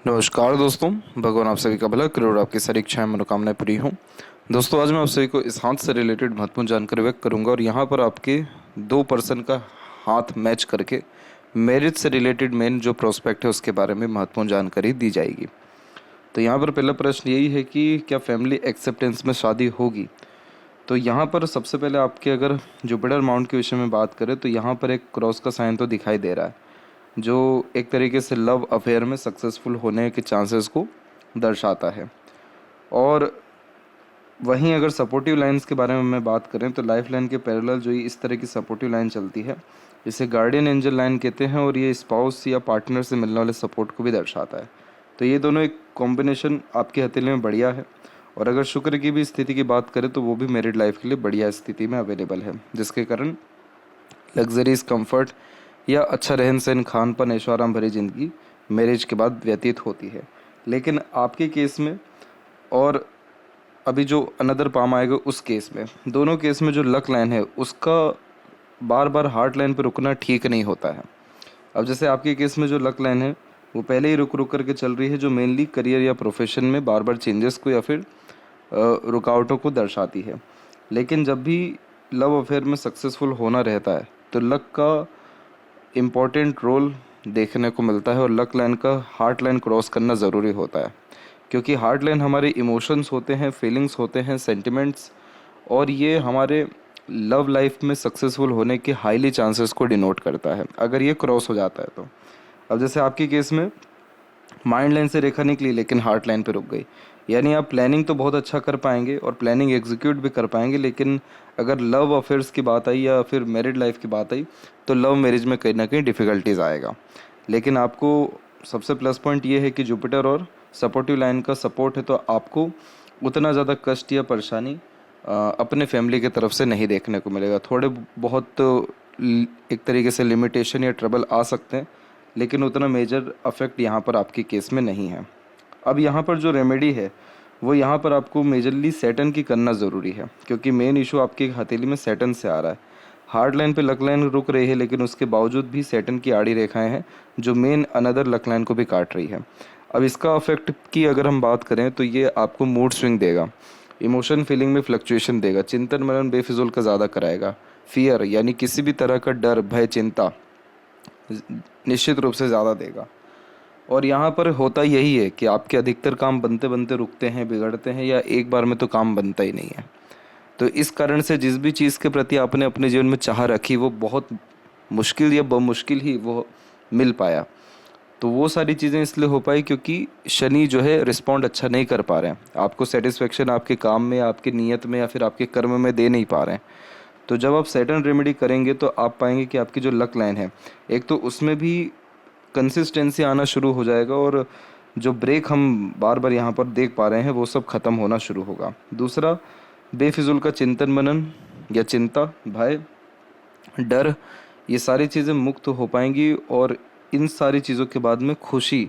नमस्कार दोस्तों, भगवान आप सभी का भला करे और आपकी सारी इच्छाएं मनोकामनाएं पूरी हों। दोस्तों, आज मैं आप सभी को इस हाथ से रिलेटेड महत्वपूर्ण जानकारी व्यक्त करूंगा और यहाँ पर आपके दो पर्सन का हाथ मैच करके मैरिज से रिलेटेड मेन जो प्रोस्पेक्ट है उसके बारे में महत्वपूर्ण जानकारी दी जाएगी। तो यहाँ पर पहला प्रश्न यही है कि क्या फैमिली एक्सेप्टेंस में शादी होगी। तो यहाँ पर सबसे पहले आपके अगर जुपिटर माउंट के विषय में बात करें तो यहाँ पर एक क्रॉस का साइन तो दिखाई दे रहा है, जो एक तरीके से लव अफेयर में सक्सेसफुल होने के चांसेस को दर्शाता है। और वहीं अगर सपोर्टिव लाइंस के बारे में मैं बात करें तो लाइफ लाइन के पैरेलल जो इस तरह की सपोर्टिव लाइन चलती है इसे गार्डियन एंजल लाइन कहते हैं और ये स्पाउस या पार्टनर से मिलने वाले सपोर्ट को भी दर्शाता है। तो ये दोनों एक कॉम्बिनेशन आपकी हथेली में बढ़िया है। और अगर शुक्र की भी स्थिति की बात करें तो वो भी मैरिड लाइफ के लिए बढ़िया स्थिति में अवेलेबल है, जिसके कारण लग्जरीज, कंफर्ट या अच्छा रहन सहन, खान पान, ऐशो आराम भरी ज़िंदगी मैरिज के बाद व्यतीत होती है। लेकिन आपके केस में और अभी जो अनदर पाम आएगा उस केस में, दोनों केस में जो लक लाइन है उसका बार बार हार्ट लाइन पर रुकना ठीक नहीं होता है। अब जैसे आपके केस में जो लक लाइन है वो पहले ही रुक रुक करके चल रही है, जो मेनली करियर या प्रोफेशन में बार बार चेंजेस को या फिर रुकावटों को दर्शाती है। लेकिन जब भी लव अफेयर में सक्सेसफुल होना रहता है तो लक का इम्पॉर्टेंट रोल देखने को मिलता है और लक लाइन का हार्ट लाइन क्रॉस करना ज़रूरी होता है, क्योंकि हार्ट लाइन हमारे इमोशंस होते हैं, फीलिंग्स होते हैं, सेंटिमेंट्स, और ये हमारे लव लाइफ में सक्सेसफुल होने के हाईली चांसेस को डिनोट करता है अगर ये क्रॉस हो जाता है तो। अब जैसे आपके केस में माइंड लाइन से रेखा निकली लेकिन हार्ट लाइन पे रुक गई, यानी आप प्लानिंग तो बहुत अच्छा कर पाएंगे और प्लानिंग एग्जीक्यूट भी कर पाएंगे, लेकिन अगर लव अफेयर्स की बात आई या फिर मैरिड लाइफ की बात आई तो लव मैरिज में कहीं ना कहीं डिफ़िकल्टीज आएगा। लेकिन आपको सबसे प्लस पॉइंट ये है कि जुपिटर और सपोर्टिव लाइन का सपोर्ट है, तो आपको उतना ज़्यादा कष्ट या परेशानी अपने फैमिली की तरफ से नहीं देखने को मिलेगा। थोड़े बहुत एक तरीके से लिमिटेशन या ट्रबल आ सकते हैं, लेकिन उतना मेजर अफेक्ट यहाँ पर आपके केस में नहीं है। अब यहाँ पर जो रेमेडी है वो यहाँ पर आपको मेजरली सैटर्न की करना ज़रूरी है, क्योंकि मेन इशू आपकी हथेली में सैटर्न से आ रहा है। हार्ड लाइन पे लक लाइन रुक रही है, लेकिन उसके बावजूद भी सैटर्न की आड़ी रेखाएं हैं जो मेन अनदर लक लाइन को भी काट रही है। अब इसका अफेक्ट की अगर हम बात करें तो ये आपको मूड स्विंग देगा, इमोशन फीलिंग में फ्लक्चुएशन देगा, चिंतन मनन बेफिजूल का ज़्यादा कराएगा, फियर यानी किसी भी तरह का डर, भय, चिंता निश्चित रूप से ज़्यादा देगा। और यहाँ पर होता यही है कि आपके अधिकतर काम बनते बनते रुकते हैं, बिगड़ते हैं, या एक बार में तो काम बनता ही नहीं है। तो इस कारण से जिस भी चीज़ के प्रति आपने अपने जीवन में चाह रखी वो बहुत मुश्किल या बमुश्किल ही वो मिल पाया। तो वो सारी चीज़ें इसलिए हो पाई क्योंकि शनि जो है रिस्पॉन्ड अच्छा नहीं कर पा रहे हैं, आपको सेटिस्फेक्शन आपके काम में, आपकी नीयत में या फिर आपके कर्म में दे नहीं पा रहे हैं। तो जब आप सैटर्न रेमेडी करेंगे तो आप पाएंगे कि आपकी जो लक लाइन है एक तो उसमें भी कंसिस्टेंसी आना शुरू हो जाएगा, और जो ब्रेक हम बार बार यहाँ पर देख पा रहे हैं वो सब खत्म होना शुरू होगा। दूसरा, बेफिजूल का चिंतन मनन या चिंता, भय, डर, ये सारी चीज़ें मुक्त हो पाएंगी, और इन सारी चीज़ों के बाद में खुशी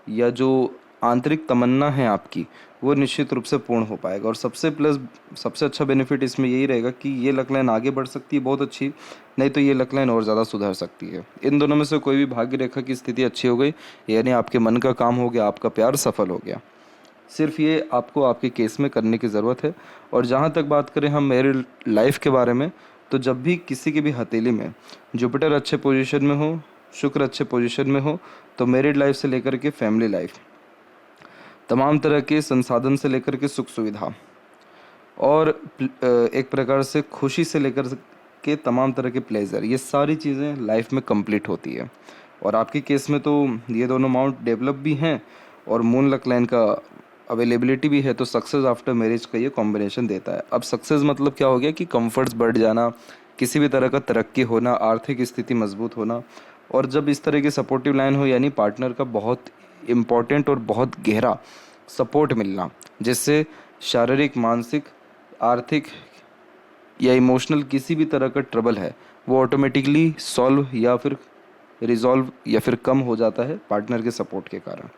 या जो आंतरिक तमन्ना है आपकी वो निश्चित रूप से पूर्ण हो पाएगा। और सबसे अच्छा बेनिफिट इसमें यही रहेगा कि ये लक लाइन आगे बढ़ सकती है बहुत अच्छी, नहीं तो ये लक लाइन और ज़्यादा सुधर सकती है। इन दोनों में से कोई भी भाग्य रेखा की स्थिति अच्छी हो गई, यानी आपके मन का काम हो गया, आपका प्यार सफल हो गया। सिर्फ ये आपको आपके केस में करने की ज़रूरत है। और जहाँ तक बात करें हम मैरिड लाइफ के बारे में, तो जब भी किसी की भी हथेली में जुपिटर अच्छे पोजीशन में हो, शुक्र अच्छे पोजीशन में हो, तो मैरिड लाइफ से लेकर के फैमिली लाइफ, तमाम तरह के संसाधन से लेकर के सुख सुविधा, और एक प्रकार से खुशी से लेकर के तमाम तरह के प्लेजर, ये सारी चीज़ें लाइफ में कंप्लीट होती है। और आपके केस में तो ये दोनों माउंट डेवलप भी हैं और मून लक लाइन का अवेलेबिलिटी भी है, तो सक्सेस आफ्टर मैरिज का ये कॉम्बिनेशन देता है। अब सक्सेस मतलब क्या हो गया कि कंफर्ट्स बढ़ जाना, किसी भी तरह का तरक्की होना, आर्थिक स्थिति मजबूत होना, और जब इस तरह की सपोर्टिव लाइन हो यानी पार्टनर का बहुत इम्पॉर्टेंट और बहुत गहरा सपोर्ट मिलना, जिससे शारीरिक, मानसिक, आर्थिक या इमोशनल किसी भी तरह का ट्रबल है वो ऑटोमेटिकली सॉल्व या फिर रिजॉल्व या फिर कम हो जाता है पार्टनर के सपोर्ट के कारण।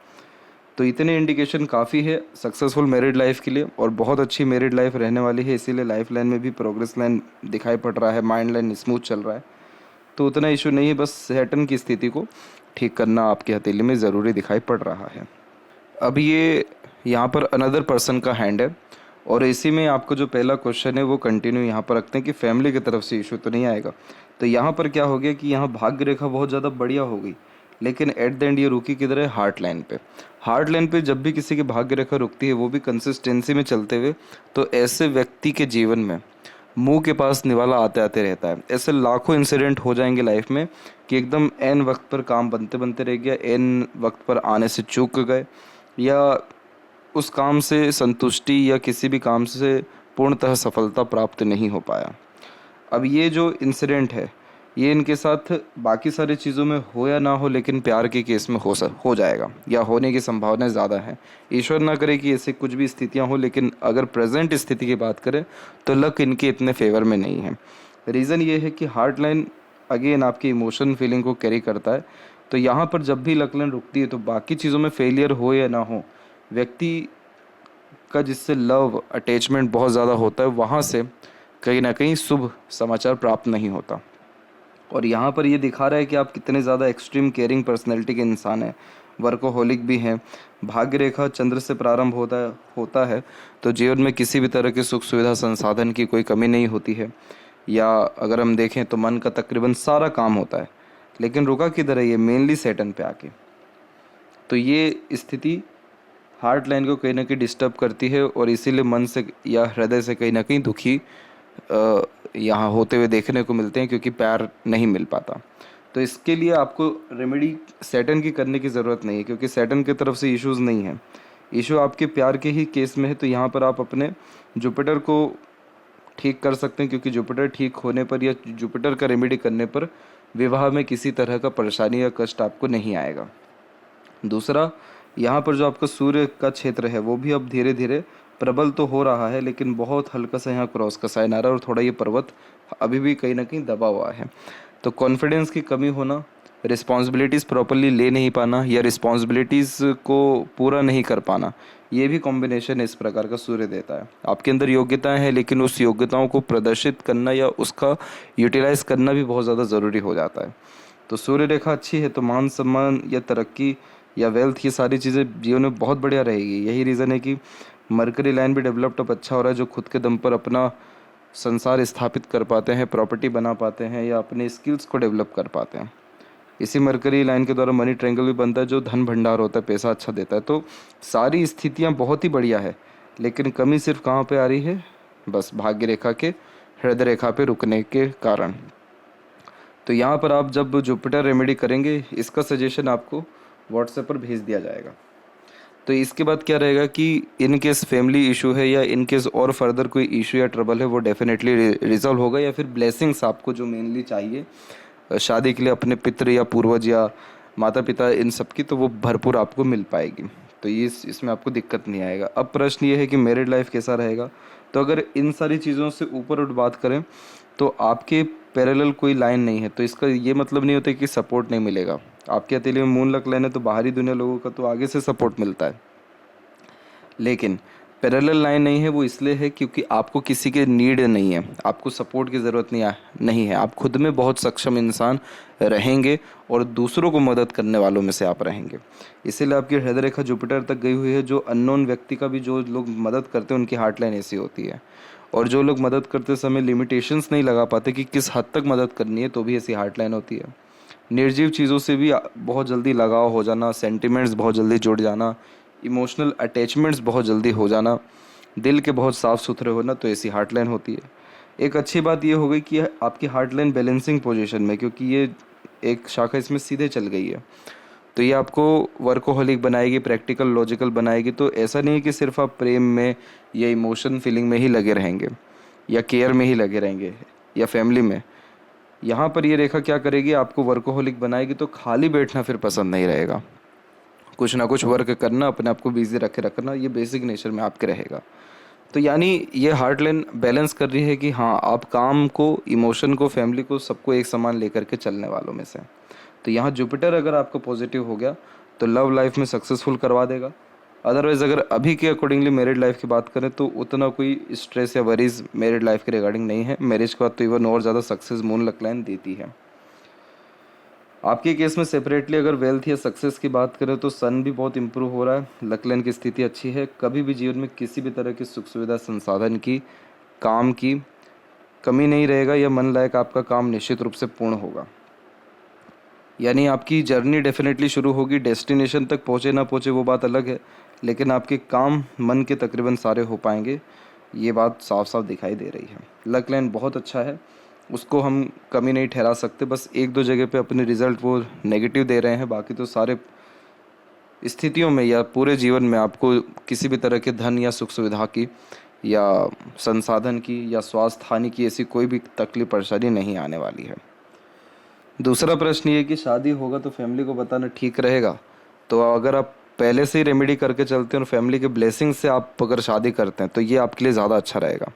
तो इतने इंडिकेशन काफ़ी है सक्सेसफुल मैरिड लाइफ के लिए, और बहुत अच्छी मैरिड लाइफ रहने वाली है, इसीलिए लाइफ लाइन में भी प्रोग्रेस लाइन दिखाई पड़ रहा है, माइंड लाइन स्मूथ चल रहा है। तो उतना इशू नहीं है, बस सैटर्न की स्थिति को ठीक करना आपकी हथेली में ज़रूरी दिखाई पड़ रहा है। अब ये यहाँ पर अनदर पर्सन का हैंड है, और इसी में आपको जो पहला क्वेश्चन है वो कंटिन्यू यहाँ पर रखते हैं कि फैमिली की तरफ से इशू तो नहीं आएगा। तो यहाँ पर क्या हो गया कि यहाँ भाग्य रेखा बहुत ज़्यादा बढ़िया हो गई, लेकिन एट द एंड ये रुकी किधर है? हार्ट लाइन पे। हार्ट लाइन पे जब भी किसी की भाग्य रेखा रुकती है, वो भी कंसिस्टेंसी में चलते हुए, तो ऐसे व्यक्ति के जीवन में मुंह के पास निवाला आते आते रहता है। ऐसे लाखों इंसिडेंट हो जाएंगे लाइफ में कि एकदम एन वक्त पर काम बनते बनते रह गया, एन वक्त पर आने से चूक गए, या उस काम से संतुष्टि या किसी भी काम से पूर्णतः सफलता प्राप्त नहीं हो पाया। अब ये जो इंसिडेंट है, ये इनके साथ बाकी सारी चीज़ों में हो या ना हो, लेकिन प्यार के केस में हो जाएगा, या होने की संभावना ज़्यादा है। ईश्वर ना करे कि ऐसे कुछ भी स्थितियां हो, लेकिन अगर प्रेजेंट स्थिति की बात करें तो लक इनके इतने फेवर में नहीं है। रीज़न ये है कि हार्ट लाइन अगेन आपकी इमोशन फीलिंग को कैरी करता है। तो यहाँ पर जब भी लक लाइन रुकती है, तो बाकी चीज़ों में फेलियर हो या ना हो, व्यक्ति का जिससे लव अटैचमेंट बहुत ज़्यादा होता है, वहाँ से कहीं ना कहीं शुभ समाचार प्राप्त नहीं होता। और यहाँ पर ये दिखा रहा है कि आप कितने ज़्यादा एक्सट्रीम केयरिंग पर्सनैलिटी के इंसान हैं, वर्कोहोलिक भी हैं। भाग्य रेखा चंद्र से प्रारंभ होता है तो जीवन में किसी भी तरह की सुख सुविधा संसाधन की कोई कमी नहीं होती है, या अगर हम देखें तो मन का तकरीबन सारा काम होता है। लेकिन रुका किधर है? ये मेनली सैटर्न पे आके। तो ये स्थिति हार्ट लाइन को कहीं ना कहीं डिस्टर्ब करती है, और इसीलिए मन से या हृदय से कहीं ना कहीं दुखी यहाँ होते हुए देखने को मिलते हैं, क्योंकि प्यार नहीं मिल पाता। तो इसके लिए आपको रेमेडी सैटर्न की करने की ज़रूरत नहीं है, क्योंकि सैटर्न की तरफ से इश्यूज़ नहीं है, इशू आपके प्यार के ही केस में है। तो यहाँ पर आप अपने जुपिटर को ठीक कर सकते हैं, क्योंकि जुपिटर ठीक होने पर या जुपिटर का रेमेडी करने पर विवाह में किसी तरह का परेशानी या कष्ट आपको नहीं आएगा। दूसरा, यहाँ पर जो आपका सूर्य का क्षेत्र है वो भी अब धीरे धीरे प्रबल तो हो रहा है, लेकिन बहुत हल्का सा यहाँ क्रॉस का साइन आ रहा है, और थोड़ा ये पर्वत अभी भी कहीं ना कहीं दबा हुआ है। तो कॉन्फिडेंस की कमी होना, रिस्पॉन्सिबिलिटीज़ प्रॉपरली ले नहीं पाना, या रिस्पॉन्सिबिलिटीज़ को पूरा नहीं कर पाना, ये भी कॉम्बिनेशन इस प्रकार का सूर्य देता है। आपके अंदर योग्यताएं हैं, लेकिन उस योग्यताओं को प्रदर्शित करना या उसका यूटिलाइज करना भी बहुत ज़्यादा ज़रूरी हो जाता है। तो सूर्य रेखा अच्छी है तो मान सम्मान या तरक्की या वेल्थ, ये सारी चीज़ें जीवन में बहुत बढ़िया रहेगी। यही रीज़न है कि मरकरी लाइन भी डेवलप्ड अब अच्छा हो रहा है, जो खुद के दम पर अपना संसार स्थापित कर पाते हैं, प्रॉपर्टी बना पाते हैं, या अपने स्किल्स को डेवलप कर पाते हैं। इसी मरकरी लाइन के द्वारा मनी ट्रायंगल भी बनता है, जो धन भंडार होता है, पैसा अच्छा देता है। तो सारी स्थितियाँ बहुत ही बढ़िया है, लेकिन कमी सिर्फ कहाँ पे आ रही है? बस भाग्य रेखा के हृदय रेखा पे रुकने के कारण। तो यहाँ पर आप जब जुपिटर रेमेडी करेंगे, इसका सजेशन आपको व्हाट्सएप पर भेज दिया जाएगा। तो इसके बाद क्या रहेगा कि इन केस फैमिली इशू है, या इन केस और फर्दर कोई इशू या ट्रबल है, वो डेफिनेटली रिजॉल्व होगा, या फिर ब्लेसिंग्स आपको जो मेनली चाहिए शादी के लिए अपने पितृ या पूर्वज या माता पिता इन सब की, तो वो भरपूर आपको मिल पाएगी। तो ये इसमें आपको दिक्कत नहीं आएगा। अब प्रश्न ये है कि मैरिड लाइफ कैसा रहेगा? तो अगर इन सारी चीज़ों से ऊपर उठ बात करें तो आपके पैरेलल कोई लाइन नहीं है, तो इसका ये मतलब नहीं होता कि सपोर्ट नहीं मिलेगा। आपके हथेली में मून लक लाइन है तो बाहरी दुनिया लोगों का तो आगे से सपोर्ट मिलता है, लेकिन पैरेलल लाइन नहीं है, वो इसलिए है क्योंकि आपको किसी के नीड नहीं है, आपको सपोर्ट की ज़रूरत नहीं है। आप खुद में बहुत सक्षम इंसान रहेंगे और दूसरों को मदद करने वालों में से आप रहेंगे। इसीलिए आपकी हृदय रेखा जुपिटर तक गई हुई है। जो अननोन व्यक्ति का भी जो लोग मदद करते हैं उनकी हार्ट लाइन ऐसी होती है, और जो लोग मदद करते समय लिमिटेशंस नहीं लगा पाते कि किस हद तक मदद करनी है, तो भी ऐसी हार्ट लाइन होती है। निर्जीव चीज़ों से भी बहुत जल्दी लगाव हो जाना, सेंटिमेंट्स बहुत जल्दी जुड़ जाना, इमोशनल अटैचमेंट्स बहुत जल्दी हो जाना, दिल के बहुत साफ़ सुथरे होना, तो ऐसी हार्ट लाइन होती है। एक अच्छी बात ये हो गई कि आपकी हार्ट लाइन बैलेंसिंग पोजीशन में, क्योंकि ये एक शाखा इसमें सीधे चल गई है, तो ये आपको वर्कोहोलिक बनाएगी, प्रैक्टिकल लॉजिकल बनाएगी। तो ऐसा नहीं है कि सिर्फ आप प्रेम में या इमोशन फीलिंग में ही लगे रहेंगे, या केयर में ही लगे रहेंगे, या फैमिली में। यहाँ पर ये रेखा क्या करेगी? आपको वर्कोहोलिक बनाएगी, तो खाली बैठना फिर पसंद नहीं रहेगा, कुछ ना कुछ वर्क करना, अपने आप को बिजी रखना, ये बेसिक नेचर में आपके रहेगा। तो यानी ये हार्ट लाइन बैलेंस कर रही है कि हाँ, आप काम को, इमोशन को, फैमिली को, सबको एक समान लेकर के चलने वालों में से। तो यहाँ जुपिटर अगर आपको पॉजिटिव हो गया तो लव लाइफ में सक्सेसफुल करवा देगा। अदरवाइज अगर अभी के अकॉर्डिंगली मैरिड लाइफ की बात करें तो उतना कोई स्ट्रेस या वरीज मैरिड लाइफ के रिगार्डिंग नहीं है। मैरिज के बाद तो इवन और ज़्यादा सक्सेस मून लक लाइन देती है। आपके केस में सेपरेटली अगर वेल्थ या सक्सेस की बात करें तो सन भी बहुत इंप्रूव हो रहा है, लक लाइन की स्थिति अच्छी है। कभी भी जीवन में किसी भी तरह की सुख सुविधा, संसाधन की, काम की कमी नहीं रहेगा, या मन लायक आपका काम निश्चित रूप से पूर्ण होगा। यानी आपकी जर्नी डेफिनेटली शुरू होगी। डेस्टिनेशन तक पहुँचे ना पहुँचे वो बात अलग है, लेकिन आपके काम मन के तकरीबन सारे हो पाएंगे, ये बात साफ साफ दिखाई दे रही है। लक लाइन बहुत अच्छा है, उसको हम कमी नहीं ठहरा सकते। बस एक दो जगह पे अपने रिजल्ट वो नेगेटिव दे रहे हैं, बाकी तो सारे स्थितियों में या पूरे जीवन में आपको किसी भी तरह के धन या सुख सुविधा की या संसाधन की या स्वास्थ्य हानि की ऐसी कोई भी तकलीफ परेशानी नहीं आने वाली है। दूसरा प्रश्न ये कि शादी होगा तो फैमिली को बताना ठीक रहेगा। तो अगर आप पहले से ही रेमेडी करके चलते हैं और फैमिली के ब्लेसिंग से आप अगर शादी करते हैं तो ये आपके लिए ज़्यादा अच्छा रहेगा।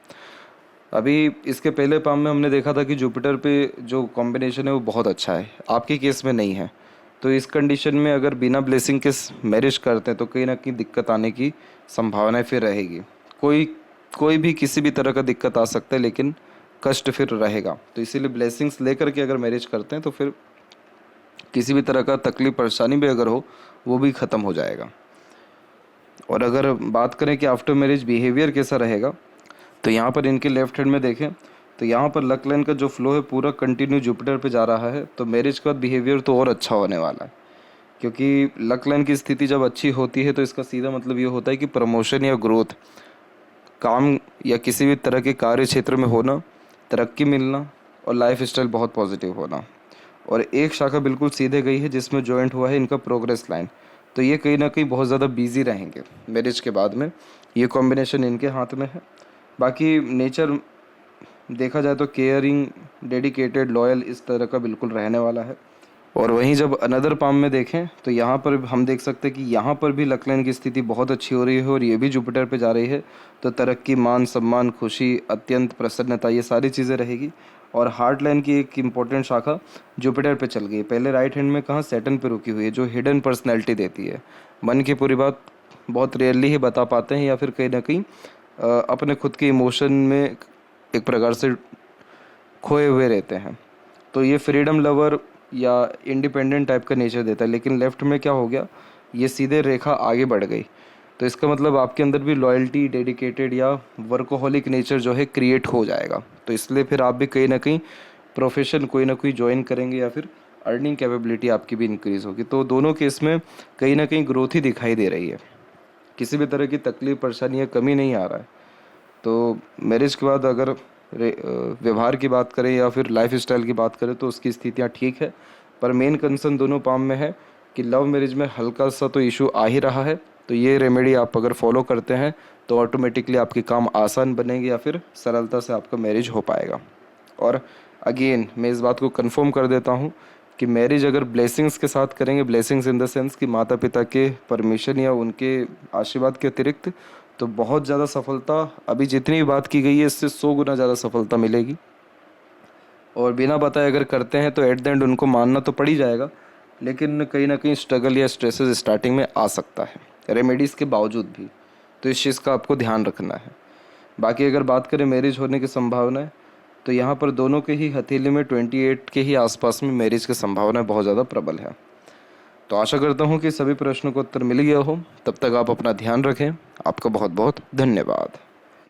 अभी इसके पहले पाम में हमने देखा था कि जुपिटर पे जो कॉम्बिनेशन है वो बहुत अच्छा है, आपके केस में नहीं है। तो इस कंडीशन में अगर बिना ब्लेसिंग के मैरिज करते हैं तो कहीं ना कहीं दिक्कत आने की संभावना फिर रहेगी। कोई कोई भी किसी भी तरह का दिक्कत आ सकता है, लेकिन कष्ट फिर रहेगा। तो इसीलिए ब्लेसिंग्स लेकर के अगर मैरिज करते हैं तो फिर किसी भी तरह का तकलीफ परेशानी भी अगर हो वो भी ख़त्म हो जाएगा। और अगर बात करें कि आफ्टर मैरिज बिहेवियर कैसा रहेगा, तो यहाँ पर इनके लेफ्ट हैंड में देखें तो यहाँ पर लक लाइन का जो फ्लो है पूरा कंटिन्यू जुपिटर पे जा रहा है। तो मैरिज के बाद बिहेवियर तो और अच्छा होने वाला है, क्योंकि लक लाइन की स्थिति जब अच्छी होती है तो इसका सीधा मतलब ये होता है कि प्रमोशन या ग्रोथ, काम या किसी भी तरह के कार्य क्षेत्र में होना, तरक्की मिलना और लाइफ स्टाइल बहुत पॉजिटिव होना। और एक शाखा बिल्कुल सीधे गई है जिसमें जॉइंट हुआ है इनका प्रोग्रेस लाइन। तो ये कहीं ना कहीं बहुत ज़्यादा बिजी रहेंगे मैरिज के बाद में, ये कॉम्बिनेशन इनके हाथ में है। बाकी नेचर देखा जाए तो केयरिंग, डेडिकेटेड, लॉयल इस तरह का बिल्कुल रहने वाला है। और वहीं जब अनदर पाम में देखें तो यहाँ पर हम देख सकते हैं कि यहाँ पर भी लक लाइन की स्थिति बहुत अच्छी हो रही है और ये भी जुपिटर पे जा रही है। तो तरक्की, मान सम्मान, खुशी, अत्यंत प्रसन्नता, ये सारी चीज़ें रहेगी। और हार्ट लाइन की एक इम्पोर्टेंट शाखा जुपिटर पे चल गई है। पहले राइट हैंड में कहाँ सैटर्न पे रुकी हुई है, जो हिडन पर्सनैलिटी देती है। मन की पूरी बात बहुत रेयरली ही बता पाते हैं, या फिर कहीं ना कहीं अपने खुद के इमोशन में एक प्रकार से खोए हुए रहते हैं। तो ये फ्रीडम लवर या इंडिपेंडेंट टाइप का नेचर देता है। लेकिन लेफ्ट में क्या हो गया, ये सीधे रेखा आगे बढ़ गई। तो इसका मतलब आपके अंदर भी लॉयल्टी, डेडिकेटेड या वर्कोहॉलिक नेचर जो है क्रिएट हो जाएगा। तो इसलिए फिर आप भी कहीं ना कहीं प्रोफेशन कोई ना कोई ज्वाइन करेंगे या फिर अर्निंग कैपेबिलिटी आपकी भी इंक्रीज़ होगी। तो दोनों केस में कहीं ना कहीं ग्रोथ ही दिखाई दे रही है, किसी भी तरह की तकलीफ, परेशानी या कमी नहीं आ रहा है। तो मैरिज के बाद अगर व्यवहार की बात करें या फिर लाइफ स्टाइल की बात करें तो उसकी स्थितियाँ ठीक है। पर मेन कंसर्न दोनों पाम में है कि लव मैरिज में हल्का सा तो इशू आ ही रहा है। तो ये रेमेडी आप अगर फॉलो करते हैं तो ऑटोमेटिकली आपके काम आसान बनेंगे या फिर सरलता से आपका मैरिज हो पाएगा। और अगेन मैं इस बात को कंफर्म कर देता हूँ कि मैरिज अगर ब्लेसिंग्स के साथ करेंगे, ब्लेसिंग्स इन द सेंस कि माता पिता के परमिशन या उनके आशीर्वाद के अतिरिक्त, तो बहुत ज़्यादा सफलता, अभी जितनी भी बात की गई है इससे 100 गुना ज़्यादा सफलता मिलेगी। और बिना बताए अगर करते हैं तो एट द एंड उनको मानना तो पड़ ही जाएगा, लेकिन कहीं ना कहीं स्ट्रगल या स्ट्रेसेस स्टार्टिंग में आ सकता है रेमेडीज़ के बावजूद भी। तो इस चीज़ का आपको ध्यान रखना है। बाकी अगर बात करें मैरिज होने की संभावना है, तो यहाँ पर दोनों के ही हथेली में 28 के ही आसपास में मैरिज की संभावना बहुत ज़्यादा प्रबल है। तो आशा करता हूँ कि सभी प्रश्नों का उत्तर मिल गया हो। तब तक आप अपना ध्यान रखें। आपका बहुत बहुत धन्यवाद।